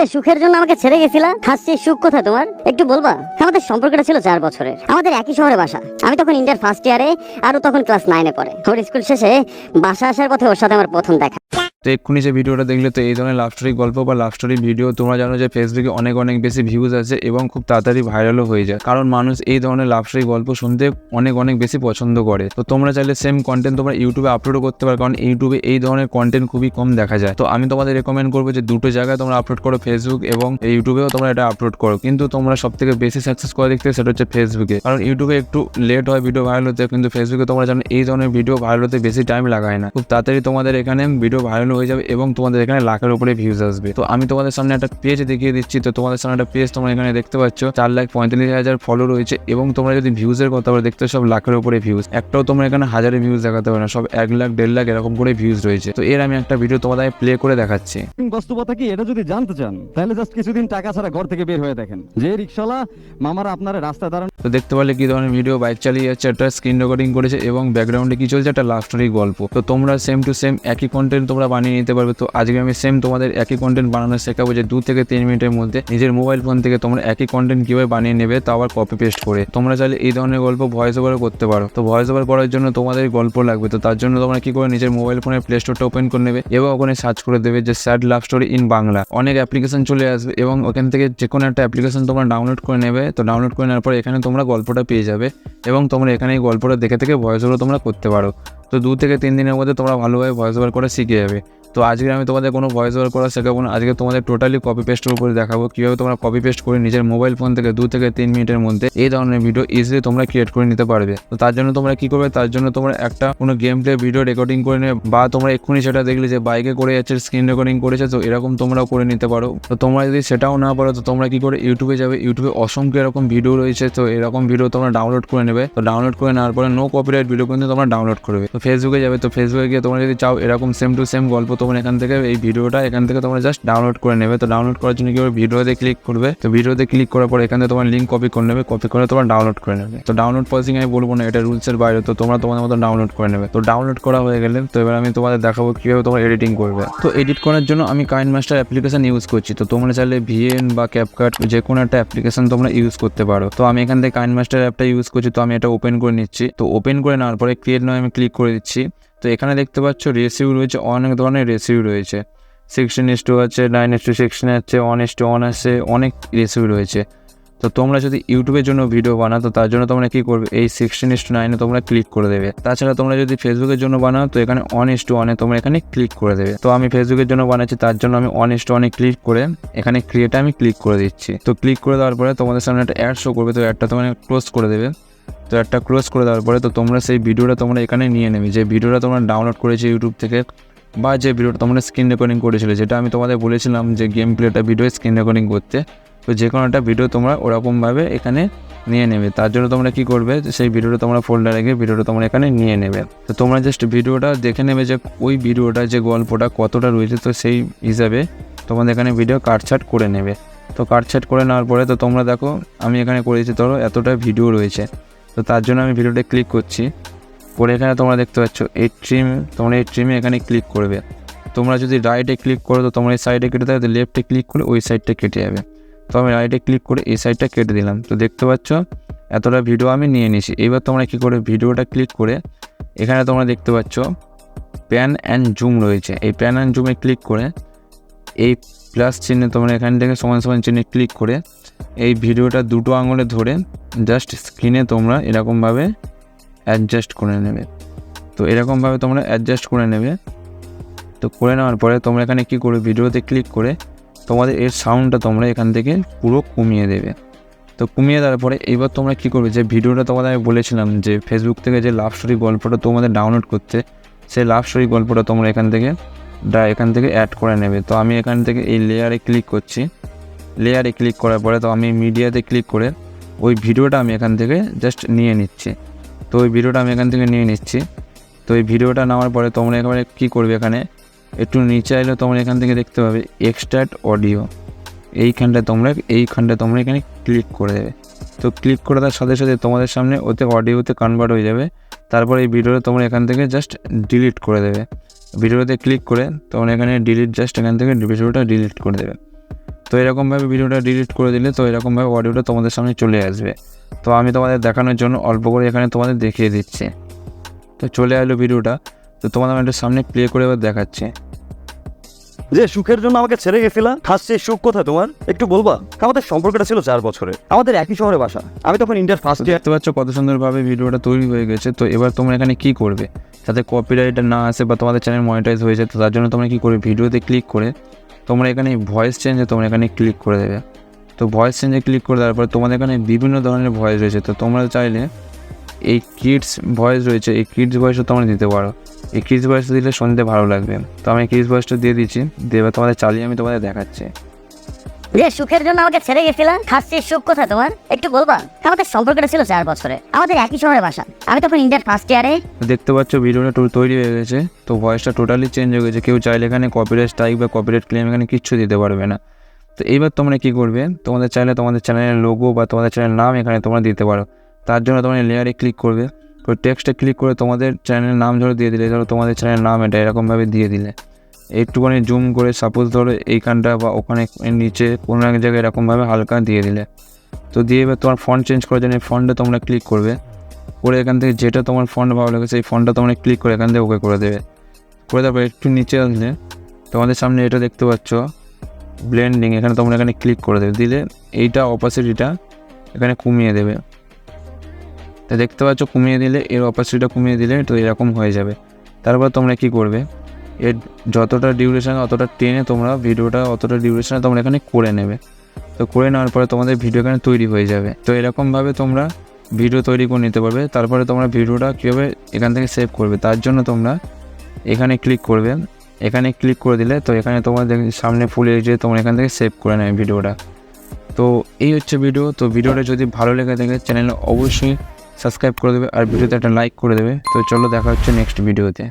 যে সুখের জন্য আমাকে ছেড়ে গেছিলা, হাসছি সুখ কোথায় তোমার একটু বলবা? আমাদের সম্পর্কটা ছিল 4 বছরের, আমাদের একই শহরে বাসা। আমি তখন ইন্টার ফার্স্ট ইয়ারে আর ও তখন ক্লাস 9-এ পড়ে। ওর স্কুল শেষে বাসা আসার পথে ওর সাথে আমার প্রথম দেখা। তো এক্ষুনি যে ভিডিওটা দেখলে, তো এই ধরনের লাভ স্টোরি গল্প বা লাভ স্টোরি ভিডিও তোমরা জানো যে ফেসবুকে অনেক বেশি ভিউজ আছে এবং খুব তাড়াতাড়ি ভাইরালও হয়ে যায়, কারণ মানুষ এই ধরনের লাভ স্টোরি গল্প শুনতে অনেক বেশি পছন্দ করে। তো তোমরা চাইলে সেম কন্টেন্ট তোমরা ইউটিউবে আপলোডও করতে পারো, কারণ ইউটিউবে এই ধরনের কন্টেন্ট খুবই কম দেখা যায়। তো আমি তোমাদের রেকমেন্ড করবো যে দুটো জায়গায় তোমরা আপলোড করো, ফেসবুক এবং ইউটিউবেও তোমরা এটা আপলোড করো। কিন্তু তোমরা সব থেকে বেশি সাকসেস করে দেখতে সেটা হচ্ছে ফেসবুকে, কারণ ইউটিউবে একটু লেট হয় ভিডিও ভাইরাল হতে, কিন্তু ফেসবুকে তোমরা জানো এই ধরনের ভিডিও ভাইরাল হতে বেশি টাইম লাগায় না, খুব তাড়াতাড়ি তোমাদের এখানে ভিডিও ভাইরাল হয়ে যাবে এবং তোমাদের এখানে লাখের উপরে ভিউজ আসবে। তো আমি তোমাদের সামনে একটা পেজ দেখিয়ে দিচ্ছি। তো তোমাদের সামনে একটা পেজ তোমরা এখানে দেখতে পাচ্ছ, 4,45,000 ফলো রয়েছে এবং তোমরা যদি ভিউজের কথা বলে দেখতে সব লাখের উপরে ভিউজ, একটাও তোমরা এখানে হাজারে ভিউজ দেখাতে পারো না, সব 1 লাখ 1.5 লাখ এরকম করে ভিউজ রয়েছে। তো এর আমি একটা ভিডিও তোমাদের প্লে করে দেখাচ্ছি। বাস্তবতা কি এটা যদি জানতে চান তাহলে জাস্ট কিছুদিন টাকা ছাড়া ঘর থেকে বের হয়ে দেখেন, যে রিক্সাওয়ালা মামারা আপনারা রাস্তায় দাঁড়ান। তো দেখতে পারলে কি ধরনের ভিডিও, বাইক চালিয়ে যাচ্ছে, একটা স্ক্রিন রেকর্ডিং করেছে এবং ব্যাকগ্রাউন্ডে কি চলছে, একটা লাভ স্টোরি গল্প। তো তোমরা সেম টু সেম একই কন্টেন্ট তোমরা বানিয়ে নিতে পারবে। তো আজকে আমি সেম তোমাদের একই কন্টেন্ট বানানো শেখাবো, যে 2 থেকে 3 মিনিটের মধ্যে নিজের মোবাইল ফোন থেকে তোমরা একই কন্টেন্ট কিভাবে বানিয়ে নেবে, তা আবার কপি পেস্ট করে। তোমরা চাইলে এই ধরনের গল্প ভয়েস ওভারও করতে পারো। তো ভয়েস ওভার করার জন্য তোমাদের গল্প লাগবে। তো তার জন্য তোমরা কি করে নিজের মোবাইল ফোনের প্লে স্টোরটা ওপেন করে নেবে এবং ওখানে সার্চ করে দেবে যে sad love story in Bangla. অনেক অ্যাপ্লিকেশন চলে আসবে এবং ওখান থেকে যে কোনো একটা অ্যাপ্লিকেশন তোমরা ডাউনলোড করে নেবে। তো ডাউনলোড করে নেওয়ার পর এখানে তোমরা গল্পটা পেয়ে যাবে এবং তোমরা এখানে এই গল্পটা দেখে ভয়েস ওভার তোমরা করতে পারো। তো 2 থেকে 3 দিনের মধ্যে তোমরা ভালোভাবে ভয়েস ওভার করা শিখে যাবে। তো আজকে আমি তোমাদের কোনো ভয়েস ওভার করা শেখাবো না, আজকে তোমাদের টোটালি কপি পেস্টের উপরে দেখাবো কীভাবে তোমরা কপি পেস্ট করে নিজের মোবাইল ফোন থেকে 2 থেকে 3 মিনিটের মধ্যে এই ধরনের ভিডিও ইজিলি তোমরা ক্রিয়েট করে নিতে পারবে। তো তার জন্য তোমরা কি করবে, তার জন্য তোমরা একটা কোনো গেম প্লে ভিডিও রেকর্ডিং করে নেবে, বা তোমরা এক্ষুনি সেটা দেখলে যে বাইকে করে যাচ্ছে স্ক্রিন রেকর্ডিং করেছে, তো এরকম তোমরাও করে নিতে পারো। তো তোমরা যদি সেটাও না পারো তো তোমরা কি করে ইউটিউবে যাবে, ইউটিউবে অসংখ্য এরকম ভিডিও রয়েছে। তো এরকম ভিডিও তোমরা ডাউনলোড করে নেবে। তো ডাউনলোড করে নেওয়ার পরে নো কপিরাইট ভিডিও কিন্তু তোমরা ডাউনলোড করবে। তো ফেসবুকে যাবে, তো ফেসবুকে গিয়ে তোমরা যদি চাও এরকম সেম টু সেম গল্প, তোমরা এখান থেকে এই ভিডিওটা এখান থেকে তোমরা জাস্ট ডাউনলোড করে নেবে। তো ডাউনলোড করার জন্য কি হবে, ভিডিওতে ক্লিক করবে। তো ভিডিওতে ক্লিক করার পর এখানে তোমার লিঙ্ক কপি করে নেবে, কপি করে তোমার ডাউনলোড করে নেবে। তো ডাউনলোড প্রসেসিং আমি বলবো না, এটা রুলসের বাইরে। তো তোমরা তোমাদের মতো ডাউনলোড করে নেবে। তো ডাউনলোড করা হয়ে গেলে তো এবার আমি তোমাদের দেখাবো কিভাবে তোমরা এডিটিং করবে। তো এডিট করার জন্য আমি কাইনমাস্টার অ্যাপ্লিকেশন ইউজ করছি। তো তোমরা চাইলে ভিএন বা ক্যাপকাট যে কোনো একটা অ্যাপ্লিকেশন তোমরা ইউজ করতে পারো। তো আমি এখান থেকে কাইনমাস্টার অ্যাপটা ইউজ করছি। তো আমি এটা ওপেন করে নিচ্ছি। তো ওপেন করে নেওয়ার পরে ক্রিয়েট নাও আমি ক্লিক করে দিচ্ছি। তো এখানে দেখতে পাচ্ছ রেসিউ রয়েছে, অনেক ধরনের রেসিউ রয়েছে। 16:2 আছে, 9:16 আছে, 1:1 আছে, অনেক রেসিপি রয়েছে। তো তোমরা যদি ইউটিউবের জন্য ভিডিও বানাও তো তার জন্য তোমরা কি করবে, এই 16:9 তোমরা ক্লিক করে দেবে। তাছাড়া তোমরা যদি ফেসবুকের জন্য বানাও তো এখানে 1:1 তোমরা এখানে ক্লিক করে দেবে। তো আমি ফেসবুকের জন্য বানাচ্ছি, তার জন্য আমি 1:1 ক্লিক করে এখানে ক্রিয়েটে আমি ক্লিক করে দিচ্ছি। তো ক্লিক করে দেওয়ার পরে তোমাদের সামনে একটা অ্যাড শো করবে। তো অ্যাডটা তোমরা ক্লোজ করে দেবে। তো একটা ক্লোজ করে দেওয়ার পরে তো তোমরা সেই ভিডিওটা তোমরা এখানে নিয়ে নেবে, যে ভিডিওটা তোমরা ডাউনলোড করেছো ইউটিউব থেকে, বা যে ভিডিওটা তোমরা স্ক্রিন রেকর্ডিং করেছিলে, যেটা আমি তোমাদের বলেছিলাম যে গেম প্লেটা ভিডিও স্ক্রিন রেকর্ডিং করতে। তো যে কোনো একটা ভিডিও তোমরা ওরকমভাবে এখানে নিয়ে নেবে। তার জন্য তোমরা কি করবে, সেই ভিডিওটা তোমরা ফোল্ডারে গিয়ে ভিডিওটা তোমরা এখানে নিয়ে নেবে। তো তোমরা জাস্ট ভিডিওটা দেখে নেবে যে ওই ভিডিওটা যে গল্পটা কতটা রয়েছে, তো সেই হিসাবে তোমাদের এখানে ভিডিও কাটছাট করে নেবে। তো কাটছাট করে নেওয়ার পরে তো তোমরা দেখো আমি এখানে করেছি, ধরো এতটা ভিডিও রয়েছে। তো তার জন্য আমি ভিডিওটা ক্লিক করছি করে এখানে তোমরা দেখতে পাচ্ছ এই ট্রিম, তোমরা এই ট্রিমে এখানে ক্লিক করবে। তোমরা যদি রাইটে ক্লিক করো তো তোমরা এই সাইডে কেটে দেবে, তো লেফটে ক্লিক করে ওই সাইডটা কেটে যাবে। তো আমি রাইটে ক্লিক করে এই সাইডটা কেটে দিলাম। তো দেখতে পাচ্ছ এতটা ভিডিও আমি নিয়ে নিয়েছি। এবার তোমরা কী করে, ভিডিওটা ক্লিক করে এখানে তোমরা দেখতে পাচ্ছ প্যান অ্যান্ড জুম রয়েছে। এই প্যান অ্যান্ড জুমে ক্লিক করে এই প্লাস চিহ্নে তোমরা এখান থেকে সমান চিহ্নে ক্লিক করে এই ভিডিওটা 2 আঙুলে ধরে জাস্ট স্ক্রিনে তোমরা এরকমভাবে অ্যাডজাস্ট করে নেবে। তো এরকমভাবে তোমরা অ্যাডজাস্ট করে নেবে। তো করে নেওয়ার পরে তোমরা এখানে কী করবে, ভিডিওতে ক্লিক করে তোমাদের এর সাউন্ডটা তোমরা এখান থেকে পুরো কমিয়ে দেবে। তো কমিয়ে দেওয়ার পরে এবার তোমরা কী করবে, যে ভিডিওটা তোমাদের আমি বলেছিলাম যে ফেসবুক থেকে যে লাভ স্টোরি গল্পটা তোমাদের ডাউনলোড করতে, সেই লাভ স্টোরি গল্পটা তোমরা এখান থেকে অ্যাড করে নেবে। তো আমি এখান থেকে এই লেয়ারে ক্লিক করছি। লেয়ারে ক্লিক করার পরে তো আমি মিডিয়াতে ক্লিক করে ওই ভিডিওটা আমি এখান থেকে জাস্ট নিয়ে নিচ্ছি। তো ওই ভিডিওটা আমি এখান থেকে নিয়ে নিচ্ছি। তো এই ভিডিওটা নেওয়ার পরে তোমরা একেবারে কী করবে, এখানে একটু নিচে এলে তোমরা এখান থেকে দেখতে পাবে এক্সট্রাক্ট অডিও, এইখানটা তোমরা এখানে ক্লিক করে দেবে। তো ক্লিক করে দেওয়ার সাথে সাথে তোমাদের সামনে ওতে অডিওতে কনভার্ট হয়ে যাবে। তারপর এই ভিডিওটা তোমরা এখান থেকে জাস্ট ডিলিট করে দেবে। ভিডিওতে ক্লিক করে তোমরা এখানে ডিলিট, জাস্ট এখান থেকে ভিডিওটা ডিলিট করে দেবে। তো এরকমভাবে ভিডিওটা ডিলিট করে দিলে তো এরকমভাবে অডিওটা তোমাদের সামনে চলে আসবে। তো আমি তোমাদের দেখানোর জন্য অল্প করে এখানে তোমাদের দেখিয়ে দিচ্ছি। তো চলে আসলো ভিডিওটা, তো তোমাদের আমি একটু সামনে প্লে করে এবার দেখাচ্ছি। যে সুখের জন্য আমাকে ছেড়ে গেছিলা, খাস সেই সুখ কোথায় তোমার একটু বলবা? আমাদের সম্পর্কটা ছিল 4 বছরের, আমাদের একই শহরে বাসা। আমি তখন ইন্টার ফার্স্ট ইয়ার। দেখতে পাচ্ছ কত সুন্দরভাবে ভিডিওটা তৈরি হয়ে গেছে। তো এবার তোমরা এখানে কি করবে যাতে কপিরাইট না আসে বা তোমাদের চ্যানেল মনিটাইজ হয়ে যায়, তো তার জন্য তোমরা কি করবে, ভিডিওতে ক্লিক করে তোমরা এখানে ভয়েস চেঞ্জে তোমরা এখানে ক্লিক করে দেবে। তো ভয়েস চেঞ্জে ক্লিক করে দেওয়ার পর তোমাদের এখানে বিভিন্ন ধরনের ভয়েস রয়েছে। তো তোমরা চাইলে এই কিডস ভয়েস রয়েছে, এই কিডস ভয়েসও তোমরা দিতে পারো। এই কিডস ভয়েসটা দিলে শুনতে ভালো লাগবে। তো আমি কিডস ভয়েসটা দিয়ে দিচ্ছি, দিয়ে এবার তোমাদের চালিয়ে আমি তোমাদের দেখাচ্ছি। যে সুখের জন্য আমাকে ছেড়ে গেছিলা, খাস সেই সুখ কোথায় তোমার একটু বলবা? আমাদের সম্পর্কটা ছিল 4 বছরের, আমাদের একই শহরে বাসা। আমি তখন ইন্টার ফার্স্ট ইয়ারে। দেখতে পাচ্ছ ভিডিওটা তৈরি হয়ে গেছে। তো ভয়েসটা টোটালি চেঞ্জ হয়ে গেছে। কেউ চাইলে এখানে কপিরাইট স্ট্রাইক বা কপিরাইট ক্লেম এখানে কিচ্ছু দিতে পারবে না। তো এইবার তোমরা কি করবে, তোমাদের চাইলে তোমাদের চ্যানেলের লোগো বা তোমাদের চ্যানেলের নাম এখানে তোমরা দিতে পারো। তার জন্য তোমরা লেয়ারে ক্লিক করবে, তো টেক্সটে ক্লিক করে তোমাদের চ্যানেলের নাম ধরে দিয়ে দিলে, ধরো তোমাদের চ্যানেলের নাম এটা এরকমভাবে দিয়ে দিলে, একটুখানি জুম করে সাপোজ ধরো এইখানটা বা ওখানে নিচে কোনো এক জায়গায় এরকমভাবে হালকা দিয়ে দিলে। তো দিয়ে এবার তোমার ফন্ট চেঞ্জ করার জন্য ফন্টে তোমরা ক্লিক করবে, করে এখান থেকে যেটা তোমার ফন্ট ভালো লাগে সেই ফন্টটা তোমরা ক্লিক করে এখান থেকে ওকে করে দেবে। করে তারপর একটু নিচে আসলে তোমাদের সামনে এটা দেখতে পাচ্ছ ব্লেন্ডিং, এখানে তোমরা এখানে ক্লিক করে দেবে। দিলে এইটা অপাসিটিটা এখানে কমিয়ে দেবে। তো দেখতে পাচ্ছ কমিয়ে দিলে, এর অপাসিটিটা কমিয়ে দিলে তো এরকম হয়ে যাবে। তারপর তোমরা কি করবে, এর যতটা ডিউরেশন অতটা টেনে তোমরা ভিডিওটা অতটা ডিউরেশনে তোমরা এখানে করে নেবে। তো করে নেওয়ার পরে তোমাদের ভিডিও এখানে তৈরি হয়ে যাবে। তো এরকমভাবে তোমরা ভিডিও তৈরি করে নিতে পারবে। তারপরে তোমরা ভিডিওটা কীভাবে এখান থেকে সেভ করবে, তার জন্য তোমরা এখানে ক্লিক করবে। এখানে ক্লিক করে দিলে তো এখানে তোমাদের সামনে ফুল এসে তোমরা এখান থেকে সেভ করে নেবে ভিডিওটা। তো এই হচ্ছে ভিডিও। তো ভিডিওটা যদি ভালো লেগে থাকে চ্যানেলে অবশ্যই সাবস্ক্রাইব করে দেবে আর ভিডিওতে একটা লাইক করে দেবে। তো চলো দেখা হচ্ছে নেক্সট ভিডিওতে।